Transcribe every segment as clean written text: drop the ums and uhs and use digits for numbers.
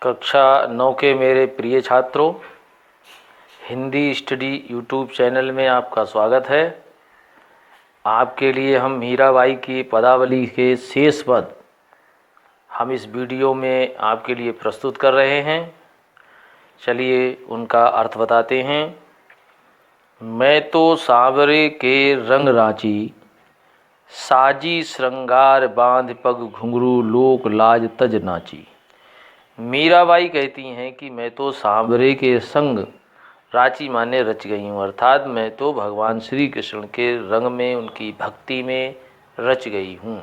कक्षा 9 के मेरे प्रिय छात्रों, हिंदी स्टडी यूट्यूब चैनल में आपका स्वागत है। आपके लिए हम मीराबाई की पदावली के शेष पद हम इस वीडियो में आपके लिए प्रस्तुत कर रहे हैं। चलिए उनका अर्थ बताते हैं। मैं तो सांवरे के रंग रांची, साजी श्रृंगार बांध पग घुंघरू लोक लाज तज नाची। मीराबाई कहती हैं कि मैं तो सांवरे के संग रांची माने रच गई हूँ, अर्थात मैं तो भगवान श्री कृष्ण के रंग में, उनकी भक्ति में रच गई हूँ।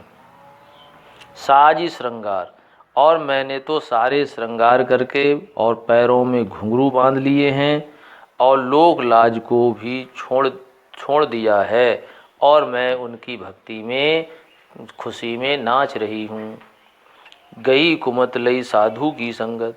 साजी श्रृंगार, और मैंने तो सारे श्रृंगार करके और पैरों में घुंघरू बांध लिए हैं और लोक लाज को भी छोड़ दिया है, और मैं उनकी भक्ति में खुशी में नाच रही हूँ। गई कुमत लई साधु की संगत,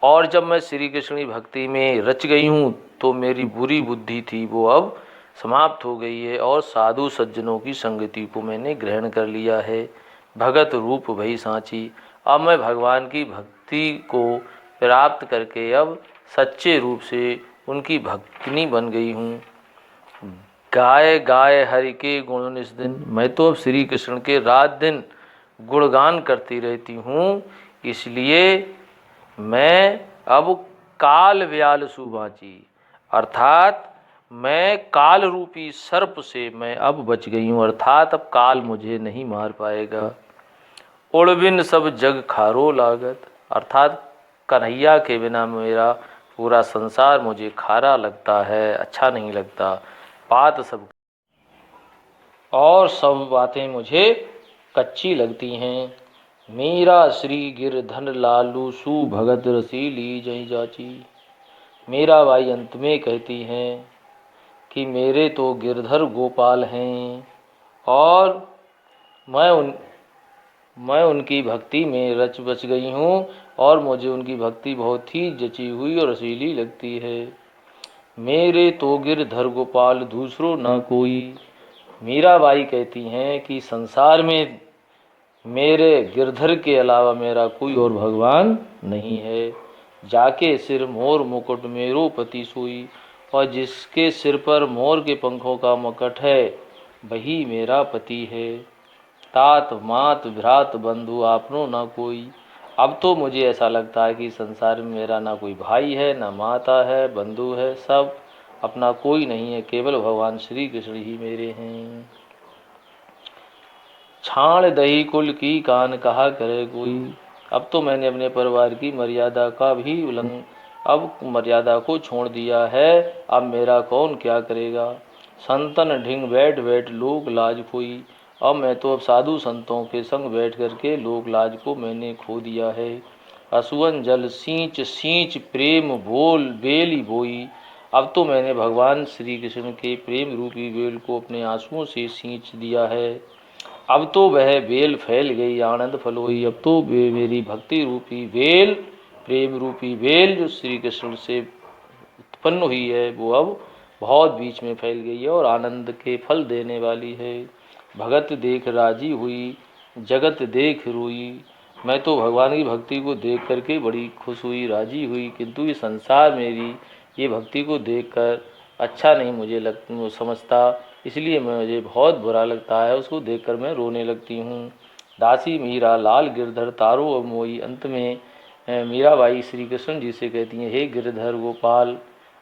और जब मैं श्री कृष्ण की भक्ति में रच गई हूँ तो मेरी बुरी बुद्धि थी वो अब समाप्त हो गई है और साधु सज्जनों की संगति को मैंने ग्रहण कर लिया है। भगत रूप भई सांची, अब मैं भगवान की भक्ति को प्राप्त करके अब सच्चे रूप से उनकी भक्तिनी बन गई हूँ। गाय गाय हरि के गुण निस दिन, मैं तो अब श्री कृष्ण के रात दिन गुणगान करती रहती हूँ, इसलिए मैं अब काल व्याल सुबाची, अर्थात मैं काल रूपी सर्प से मैं अब बच गई हूँ, अर्थात अब काल मुझे नहीं मार पाएगा। उड़बिन सब जग खारो लागत, अर्थात कन्हैया के बिना मेरा पूरा संसार मुझे खारा लगता है, अच्छा नहीं लगता। बात सब और सब बातें मुझे कच्ची लगती हैं। मेरा श्री गिरधन लालू सु भगत रसीली जय जाची। मीराबाई अंत में कहती हैं कि मेरे तो गिरधर गोपाल हैं और मैं उनकी भक्ति में रच बच गई हूँ और मुझे उनकी भक्ति बहुत ही जची हुई और रसीली लगती है। मेरे तो गिरधर गोपाल दूसरो न कोई। मीराबाई कहती हैं कि संसार में मेरे गिरधर के अलावा मेरा कोई और भगवान नहीं है। जाके सिर मोर मुकुट मेरो पति सोई, और जिसके सिर पर मोर के पंखों का मुकुट है वही मेरा पति है। तात मात भ्रात बंधु आपनो ना कोई, अब तो मुझे ऐसा लगता है कि संसार में मेरा ना कोई भाई है, ना माता है, बंधु है, सब अपना कोई नहीं है, केवल भगवान श्री कृष्ण ही मेरे हैं। छाण दही कुल की कान कहा करे कोई, अब तो मैंने अपने परिवार की मर्यादा का भी अब मर्यादा को छोड़ दिया है, अब मेरा कौन क्या करेगा। संतन ढिंग बैठ बैठ लोक लाज खोई, अब मैं तो अब साधु संतों के संग बैठ करके लोक लाज को मैंने खो दिया है। असुवन जल सींच सींच प्रेम बोल बेली बोई, अब तो मैंने भगवान श्री कृष्ण के प्रेम रूपी बेल को अपने आंसुओं से सींच दिया है। अब तो वह बेल फैल गई आनंद फलोई, अब तो मेरी भक्ति रूपी बेल, प्रेम रूपी बेल जो श्री कृष्ण से उत्पन्न हुई है वो अब बहुत बीच में फैल गई है और आनंद के फल देने वाली है। भगत देख राजी हुई जगत देख रोई, मैं तो भगवान की भक्ति को देख करके बड़ी खुश हुई, राजी हुई, किंतु ये संसार मेरी ये भक्ति को देखकर अच्छा नहीं मुझे समझता, इसलिए मुझे बहुत बुरा लगता है, उसको देखकर मैं रोने लगती हूँ। दासी मीरा लाल गिरधर तारो अब मोई, अंत में मीराबाई श्री कृष्ण जी से कहती हैं, हे गिरधर गोपाल,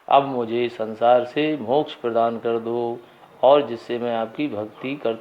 अब मुझे संसार से मोक्ष प्रदान कर दो और जिससे मैं आपकी भक्ति कर